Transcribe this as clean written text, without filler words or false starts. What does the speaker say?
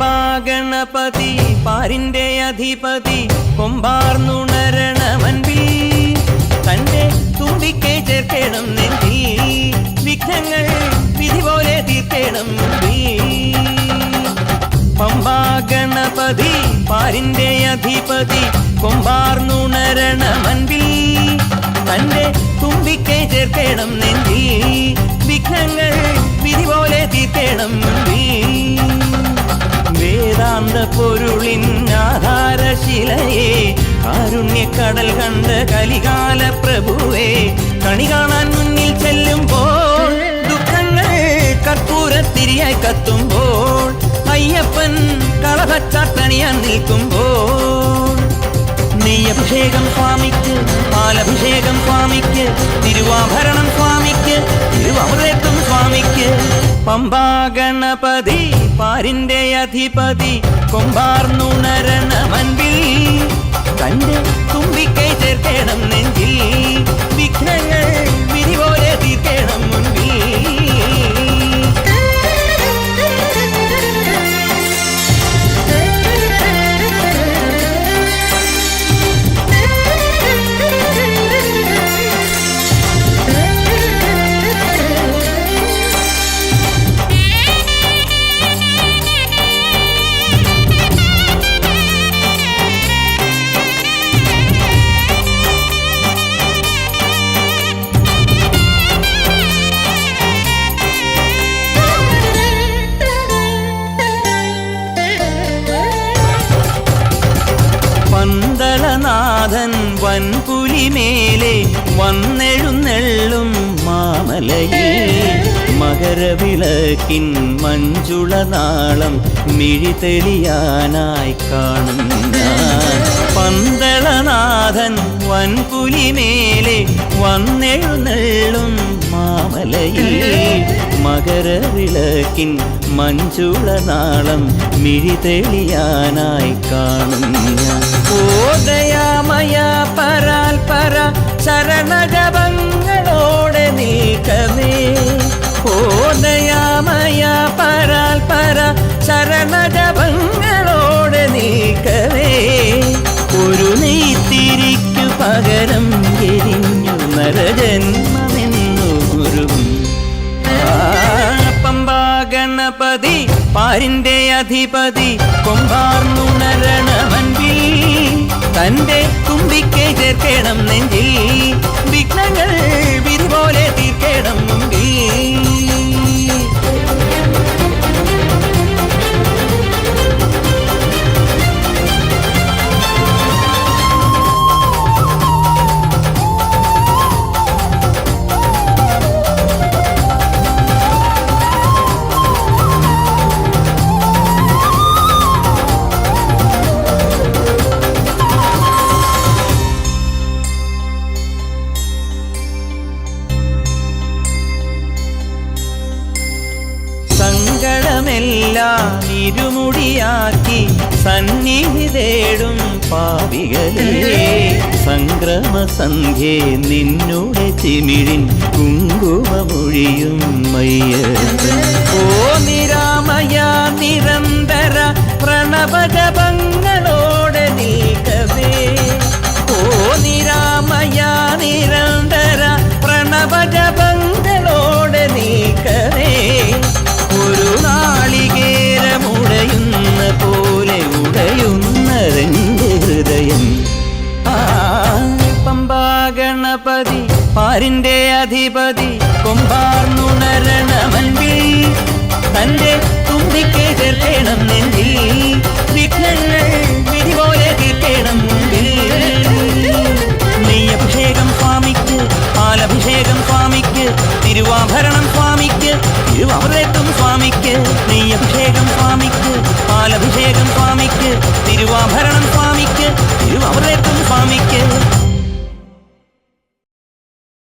പമ്പാഗണപതി പാരിന്റെ അധിപതി കൊമ്പാർന്നുണരണമൻപിൽ തന്റെ തുമ്പിക്കെ ചേർക്കണം നെഞ്ചിൽ വിഘ്നങ്ങൾ വിധി പോലെ തീർക്കണം പമ്പാഗണപതി പാരിന്റെ അധിപതി കൊമ്പാർന്നുണരണമൻപിൽ തന്റെ തുമ്പിക്കെ ചേർക്കണം നെഞ്ചിൽ വിഘ്നങ്ങൾ വിധി പോലെ തീർക്കണം വേദാന്ത പൊരുളിൻ ആധാരശിലയെ കാരുണ്യക്കടൽ കണ്ട കലികാല പ്രഭുവേ കണി കാണാൻ മുന്നിൽ ചെല്ലുമ്പോൾ ദുഃഖങ്ങൾ കർപ്പൂരത്തിരിയായി കത്തുമ്പോൾ അയ്യപ്പൻ കളഭച്ചാട്ടണിയാൻ നിൽക്കുമ്പോൾ നെയ്യഭിഷേകം സ്വാമിക്ക് പാലഭിഷേകം സ്വാമിക്ക് തിരുവാഭരണം സ്വാമിക്ക് തിരുവമൃതത്വം സ്വാമിക്ക് പമ്പാഗണപതി പാരിന്റെ അധിപതി കൊമ്പാർന്നുണരണമൻപിൽ തന്റെ തുമ്പിക്കൈ ചേർക്കണം നെഞ്ചിൽ വിഘ്നങ്ങൾ വിധി പോലെ തീർക്കണം മുൻപിൽ പന്തളനാഥൻ വൻപുലിമേലെ വന്നെഴുന്നെള്ളും മാമലയിൽ മകരവിളക്കിൻ മഞ്ജുളനാളം മിഴിതെളിയാനായി കാണും ഞാൻ പന്തളനാഥൻ വൻപുലിമേലെ വന്നെഴുന്നെള്ളും മാമലയിൽ മകരവിളക്കിൻ മഞ്ജുളനാളം മിഴിതെളിയാനായി കാണും ഞാൻ ഓ ദയാമയ പരാൽപര ശരണജപങ്ങളോടെ നിൽക്കവേ ഓ ദയാമയ പരാൽപര ശരണജപങ്ങളോടെ നിൽക്കവേ ഒരു നെയ്ത്തിരിക്കു പകരം എരിഞ്ഞു നരജന്മമെന്നൂരും പമ്പാഗണപതി പാരിന്റെ അധിപതി കൊമ്പാർന്നുണരണമൻപിൽ തന്റെ തുമ്പിക്കെ ചേർക്കണം നെഞ്ചിൽ വിഘ്നങ്ങൾ വിധി പോലെ തീർക്കണം മുമ്പിൽ സങ്കടമെല്ലാം ഇരുമുടിയാക്കി സന്നിധി തേടും പാപികളെ സംക്രമസന്ധ്യേ നിന്നുടെ ചിമിഴിൻ കുങ്കുമമൊഴിയും മയ്യപ്പൻ ഓ നിരാമയ നിരന്തര പ്രണവജപങ്ങളോടെ നിൽക്കവേ ഓ നിരാമയ നിരന്തര പ്രണവജപങ്ങളോടെ നിൽക്കവേ ഒരു നാളികേരമുടയുന്ന പോലെ ഉടയുന്നതെന്റെ ഹൃദയം പമ്പാഗണപതി പാരിന്റെ അധിപതി കൊമ്പാർന്നുണരണമൻപിൽ തന്റെ തുമ്പിക്കെ ചേർക്കണം നെഞ്ചിൽ വിഘ്നങ്ങൾ വിധി പോലെ തീർക്കണം മുൻപിൽ നെയ്യഭിഷേകം സ്വാമിക്ക് പാലഭിഷേകം സ്വാമിക്ക് തിരുവാഭരണം സ്വാമിക്ക് തിരുവമൃതത്വം സ്വാമിക്ക് നെയ്യഭിഷേകം സ്വാമി പാലഭിഷേകം സ്വാമിക്ക്, തിരുവാഭരണം സ്വാമിക്ക്, തിരുവമൃതത്വം സ്വാമിക്ക്.